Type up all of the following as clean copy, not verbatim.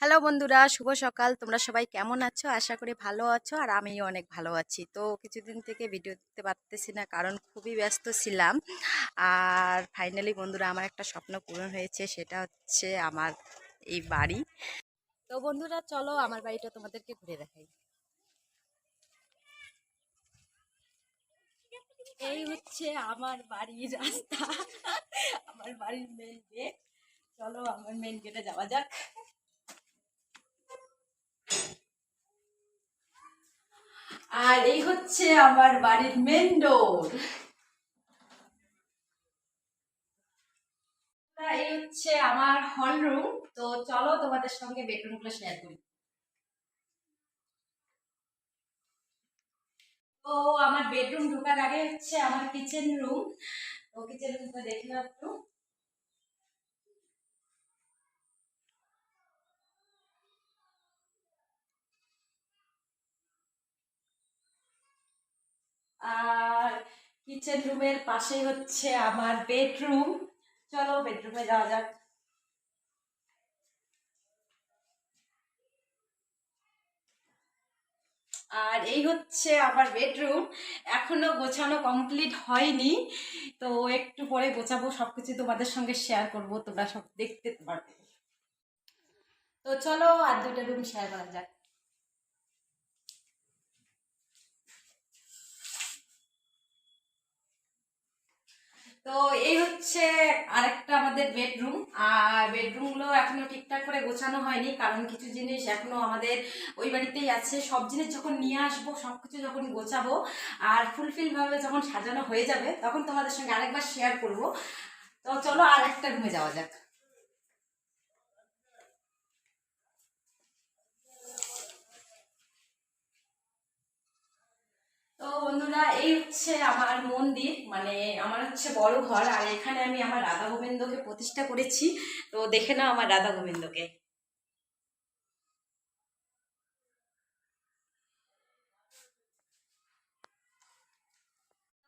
Hello বন্ধুরা, শুভ সকাল। তোমরা সবাই কেমন আছো? আশা করি ভালো আছো আর আমিও অনেক ভালো আছি। তো কিছুদিন থেকে ভিডিও দিতে পারতেছি না, কারণ খুবই ব্যস্ত ছিলাম। আর ফাইনালি বন্ধুরা, আমার একটা স্বপ্ন পূরণ হয়েছে, সেটা হচ্ছে আমার এই বাড়ি। তো বন্ধুরা, চলো আমার বাড়িটা তোমাদেরকে ঘুরে দেখাই। এই হচ্ছে আমার বাড়ির রাস্তা, আমার বাড়ির মেন গেট। চলো আমার মেন গেটে যাওয়া যাক। আর এই হচ্ছে আমার বাড়ির মেন ডোর। এই হচ্ছে আমার হল রুম। তো চলো তোমাদের সঙ্গে বেডরুম গুলো শেয়ার করি। তো আমার বেডরুম ঢোকার আগে হচ্ছে আমার কিচেন রুম। তো কিচেন রুমটা দেখে একটু। আর কিচেন রুমের পাশে হচ্ছে আমার বেডরুম। চলো বেডরুমে যাওয়া যাক। আর এই হচ্ছে আমার বেডরুম। এখনো গোছানো কমপ্লিট হয়নি, তো একটু পরে গোছাবো, সবকিছু তোমাদের সঙ্গে শেয়ার করব, তোমরা সব দেখতে পারবে। তো চলো আর দুইটা রুম শেয়ার করা যাক। তো এই হচ্ছে আরেকটা আমাদের বেডরুম। আর বেডরুম গুলো এখনো ঠিকঠাক করে গোছানো হয়নি, কারণ কিছু জিনিস এখনো আমাদের ওই বাড়িতেই আছে। সব জিনিস যখন নিয়ে আসবো, সবকিছু যখন গোছাবো আর ফুলফিল ভাবে যখন সাজানো হয়ে যাবে, তখন তোমাদের সঙ্গে আরেকবার শেয়ার করব। তো চলো আর একটা রুমে যাওয়া যাক। তো বন্ধুরা, এই হচ্ছে আমার মন্দির, মানে আমার হচ্ছে বড় ঘর। আর এখানে আমি আমার রাধা গোবিন্দকে প্রতিষ্ঠা করেছি। তো দেখে নাও আমার রাধা গোবিন্দকে।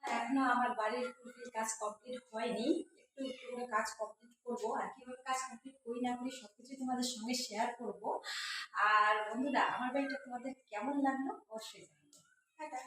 এখনো আমার বাড়ির ফুলফিল কাজ কমপ্লিট হয়নি, একটু একটু করে কাজ কমপ্লিট করবো। আর কিভাবে কাজ কমপ্লিট করি না করি সবকিছু তোমাদের সঙ্গে শেয়ার করব। আর বন্ধুরা, আমার বাড়িটা তোমাদের কেমন লাগলো অবশ্যই জানাবে। টাটা।